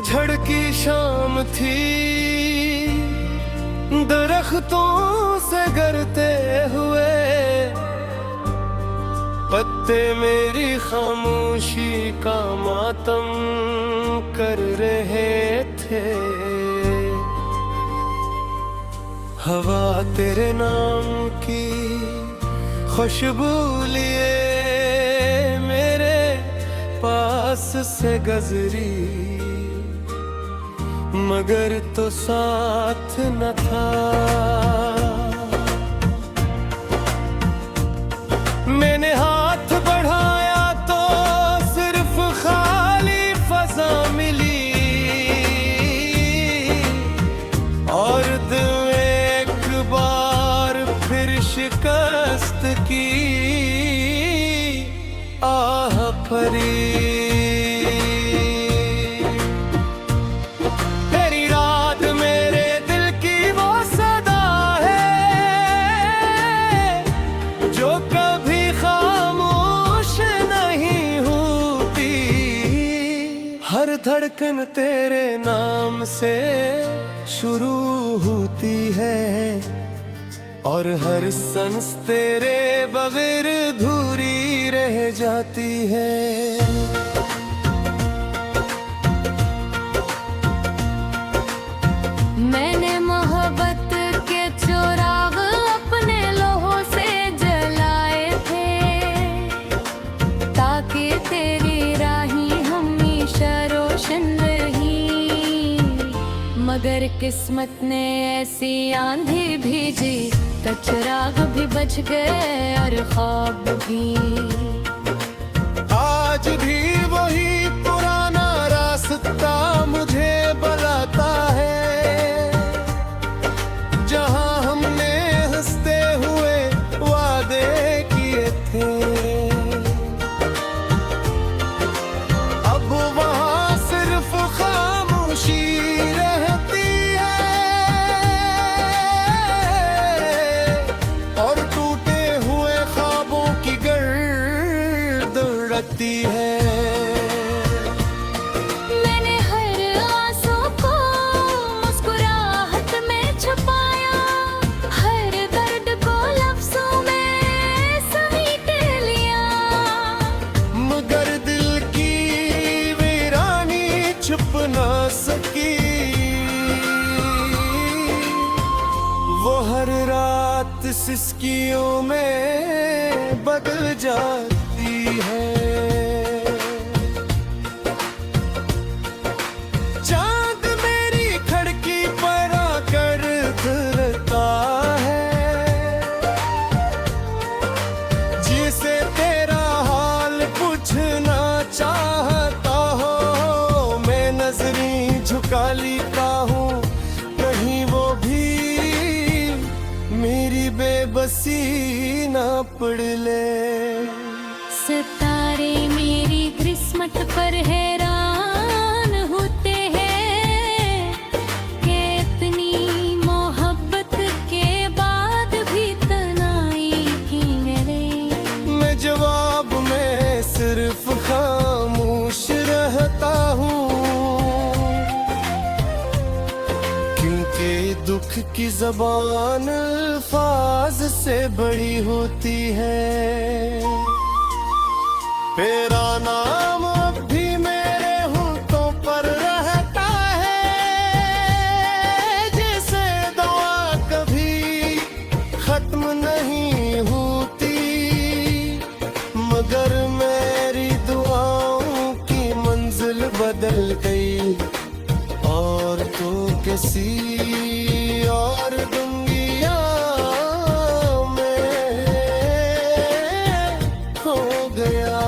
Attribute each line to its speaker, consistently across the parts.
Speaker 1: पतझड़ की शाम थी, दरख्तों से गिरते हुए पत्ते मेरी खामोशी का मातम कर रहे थे। हवा तेरे नाम की खुशबू लिए मेरे पास से गुजरी, मगर तो साथ न था। मैंने हाथ बढ़ाया तो सिर्फ खाली फजा मिली, और दिल एक बार फिर शिकस्त की आह भरी। हर धड़कन तेरे नाम से शुरू होती है, और हर सांस तेरे बगैर अधूरी रह जाती है।
Speaker 2: मैंने मोहब्बत के चुराग अपने लोहों से जलाए थे, ताकि तेरी राहें हमेशा रोशन रही। मगर किस्मत ने ऐसी आंधी भेजी, तो चिराग भी बच गए और ख्वाब भी।
Speaker 1: आज भी वही पुराना रास्ता मुझे बुलाता है, जहां हमने हंसते हुए वादे किए थे। अब वहां सिर्फ खामोशी रहती है, और टूटे हुए ख्वाबों की गर्द उड़ती है।
Speaker 2: मैंने हर आंसू को मुस्कुराहट में छुपाया, हर दर्द को लफ्जों में समेट लिया।
Speaker 1: मगर दिल की वीरानी छुप ना सकी, वो हर रात सिसकियों में बदल जाती है। चांद मेरी खिड़की पर आकर उतरता है, जिसे तेरा हाल पूछना चाहता हो। मैं नजरें झुका लेता हूँ, कहीं वो भी मेरी बेबसी ना पढ़ ले।
Speaker 2: सितारे मेरी किस्मत पर हैरान होते हैं, कि इतनी मोहब्बत के बाद भी तनाई थी मेरे।
Speaker 1: मैं जवाब में सिर्फ खामोश रहता हूँ, क्योंकि दुख की ज़बान अल्फाज से बड़ी होती है। तेरा नाम अब भी मेरे होठों पर रहता है, जैसे दुआ कभी खत्म नहीं होती। मगर मेरी दुआओं की मंजिल बदल गई, और तो किसी और दुनिया में हो गया।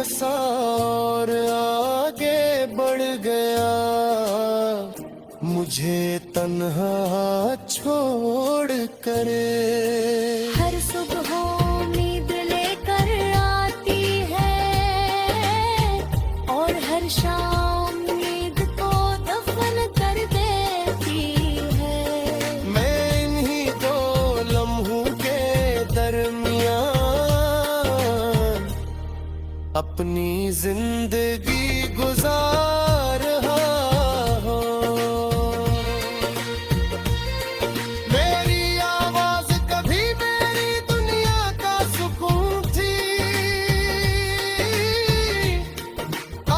Speaker 1: बरसा और आगे बढ़ गया, मुझे तन्हा छोड़ करे।
Speaker 2: हर सुबह उम्मीद लेकर आती है और हर शाम उम्मीद को दफन कर देती है।
Speaker 1: मैं इन्हीं दो लम्हों के दरमियान अपनी जिंदगी गुजार रहा हूँ। मेरी आवाज कभी मेरी दुनिया का सुकून थी,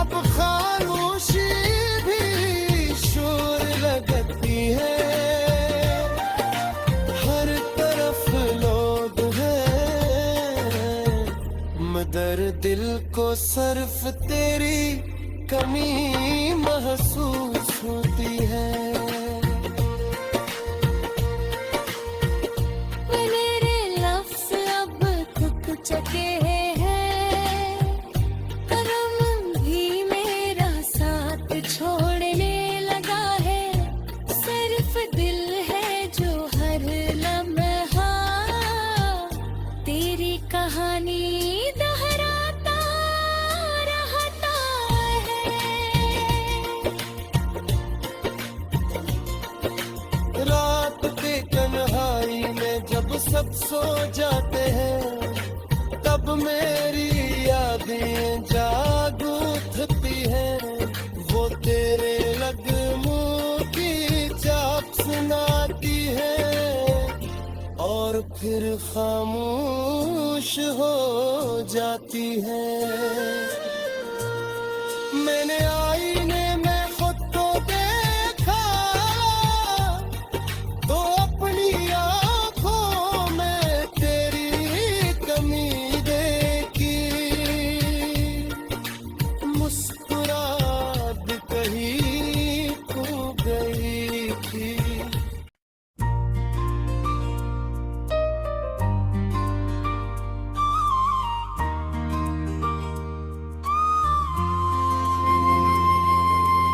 Speaker 1: अब खामोशी भी शोर लगती है। हर तरफ लोग हैं मगर दिल को सिर्फ तेरी कमी महसूस होती है।
Speaker 2: मेरे लफ्ज़ अब थक चुके हैं, करम भी मेरा साथ छोड़ने लगा है। सिर्फ दिल है जो हर लम्हा तेरी कहानी दोहराता रहता है।
Speaker 1: रात के तन्हाई में जब सब सो जाते हैं, तब मेरी यादें जाग उठती हैं। वो तेरे लगमों की चाप सुनाती है और फिर खामोश हो जाती है। मैंने आईने में खुद को देखा तो अपनी आंखों में तेरी कमी देखी। मुस्कुराहट कहीं खो गई थी।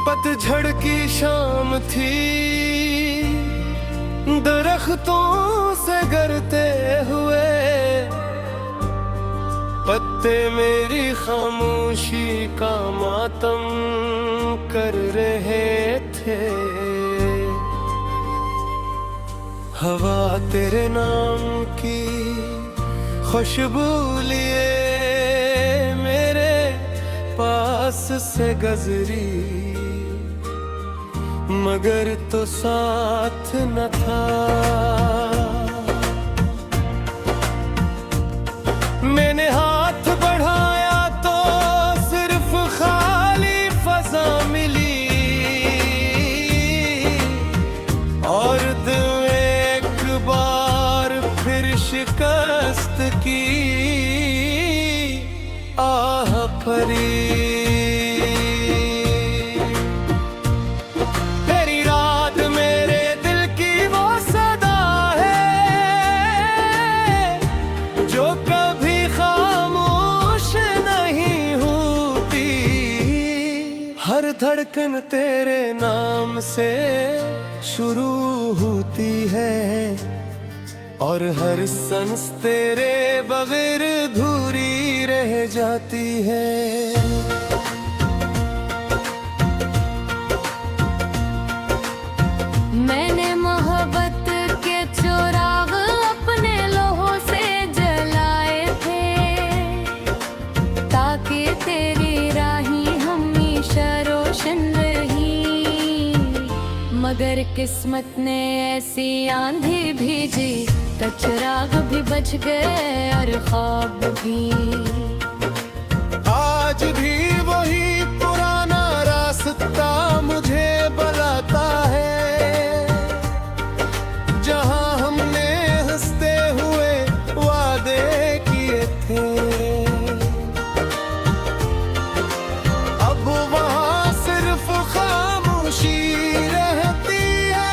Speaker 1: पतझड़ की शाम थी, दरख्तों से गिरते हुए पत्ते मेरी खामोशी का मातम कर रहे थे। हवा तेरे नाम की खुशबू लिए मेरे पास से गुजरी, मगर तो साथ न था। मैंने हाथ बढ़ाया तो सिर्फ खाली फजा मिली और दिल एक बार फिर शिकस्त की आह भरी। हर धड़कन तेरे नाम से शुरू होती है और हर सांस तेरे बगैर अधूरी रह जाती है।
Speaker 2: मैंने मोहब्बत के चोराग अपने लोहों से जलाए थे ताकि तेरी राही हमेशा रोशन रही, मगर किस्मत ने ऐसी आंधी भेजी तो चिराग भी बच गए और ख्वाब भी।
Speaker 1: आज भी वही पुराना रास्ता मुझे बुलाता है, जहां हमने हंसते हुए वादे किए थे। अब वहां सिर्फ खामोशी रहती है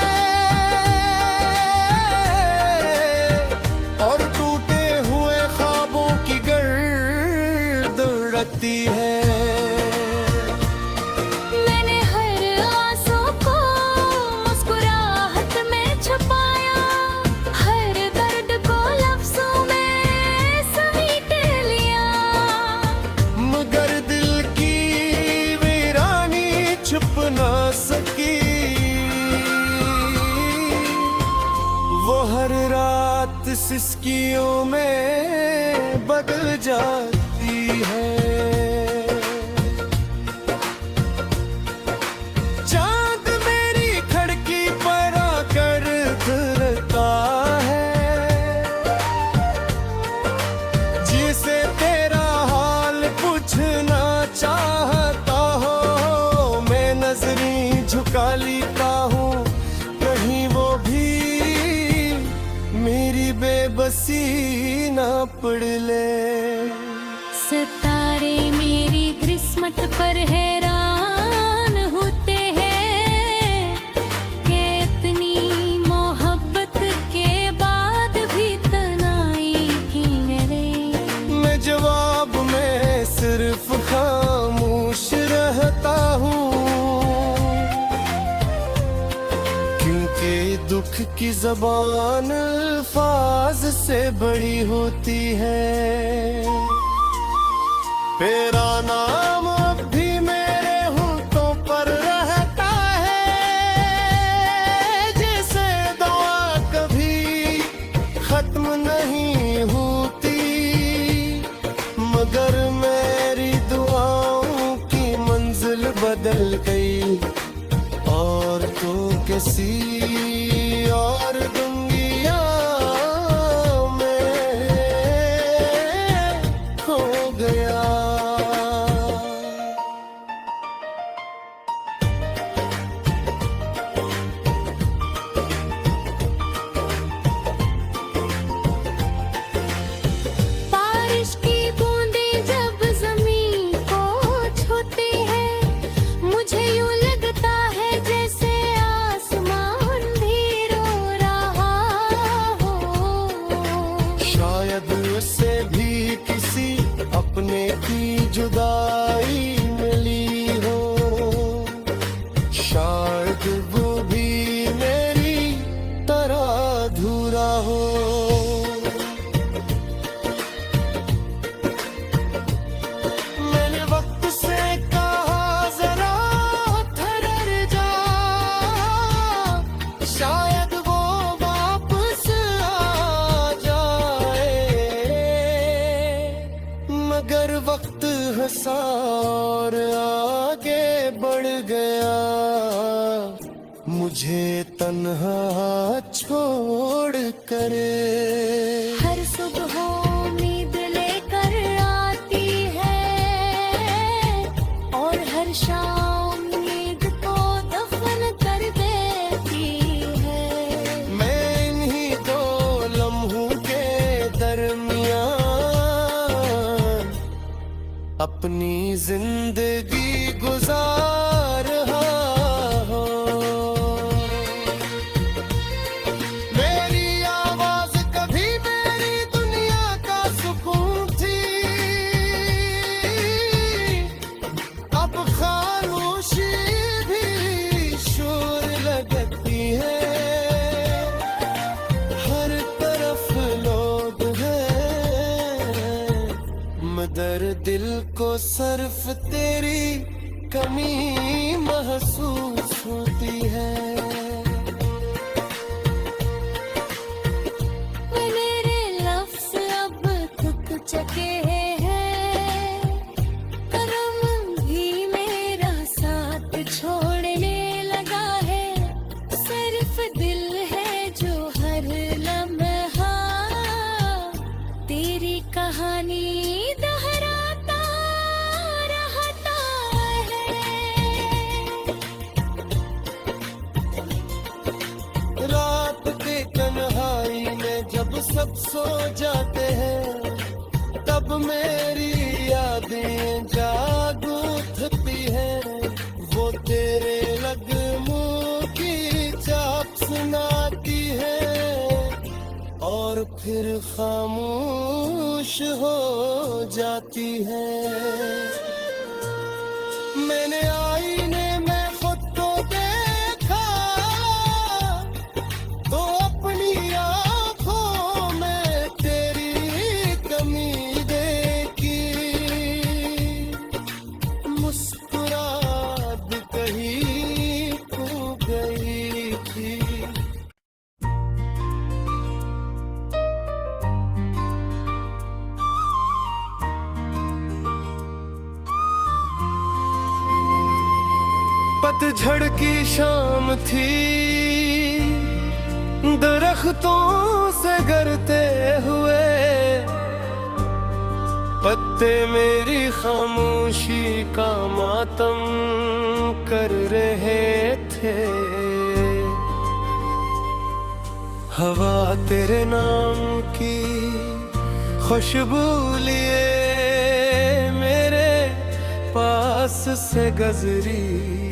Speaker 1: और टूटे हुए ख्वाबों की गर्द उड़ती है। सिसकियों में बदल जाती है। चांद मेरी खिड़की पर आकर फिरता है, जिसे तेरा हाल पूछना चाहता हो, मैं नजरें झुका लेता हूँ, कहीं वो भी मेरी बेबसी ना पढ़ ले।
Speaker 2: सितारे मेरी किस्मत पर हैरान होते हैं कि इतनी मोहब्बत के बाद भी तनाई क्यों रहे।
Speaker 1: मैं जवाब में सिर्फ खामोश रहता हूँ, क्योंकि दुख की ज़बान अल्फाज से बड़ी होती है। तेरा नाम अब भी मेरे होठों पर रहता है, जैसे दुआ कभी खत्म नहीं होती, मगर मेरी दुआओं की मंजिल बदल गई और तो किसी और दुनिया में खो गया।
Speaker 2: बारिश की बूंदें जब जमीन को छूती है, मुझे यूं लगता है जैसे आसमान भी रो रहा हो।
Speaker 1: शायद उससे भी किसी अपने की जुदाई मिली हो, शायद वो भी मेरी तरह अधूरा हो। मैंने वक्त से कहा जरा ठहर जा, शायद वो वापस आ जाए, मगर वक्त हंसा और आगे बढ़ गया, मुझे तन्हा छोड़ कर।
Speaker 2: हर सुबह उम्मीद लेकर आती है और हर शाम उम्मीद को दफन कर देती है।
Speaker 1: मैं इन्हीं दो लम्हों के दरमियान अपनी जिंदगी गुजार रहा हूँ। मेरी आवाज कभी मेरी दुनिया का सुकून थी, अब खामोशी भी शोर लगती है। हर तरफ लोग हैं, मगर दिल को सिर्फ तेरी कमी महसूस होती है।
Speaker 2: मेरे लफ्ज़ अब थक चुके हैं, करम भी मेरा साथ छोड़ने लगा है। सिर्फ दिल है जो हर लम्हा तेरी कहानी दोहराता रहता है।
Speaker 1: रात के तन्हाई में जब सब सो जाते हैं, तब मेरी यादें जाग उठती हैं। वो तेरे लगमों की चाप सुनाती है और फिर खामोश हो जाती है। मैंने आईने में खुद को देखा तो अपनी आंखों में तेरी कमी देखी, मुस्कुराहट कहीं खो गई थी। पतझड़ की शाम थी, दरख्तों से गिरते हुए पत्ते मेरी खामोशी का मातम कर रहे थे। हवा तेरे नाम की खुशबू लिए मेरे पास से गुजरी।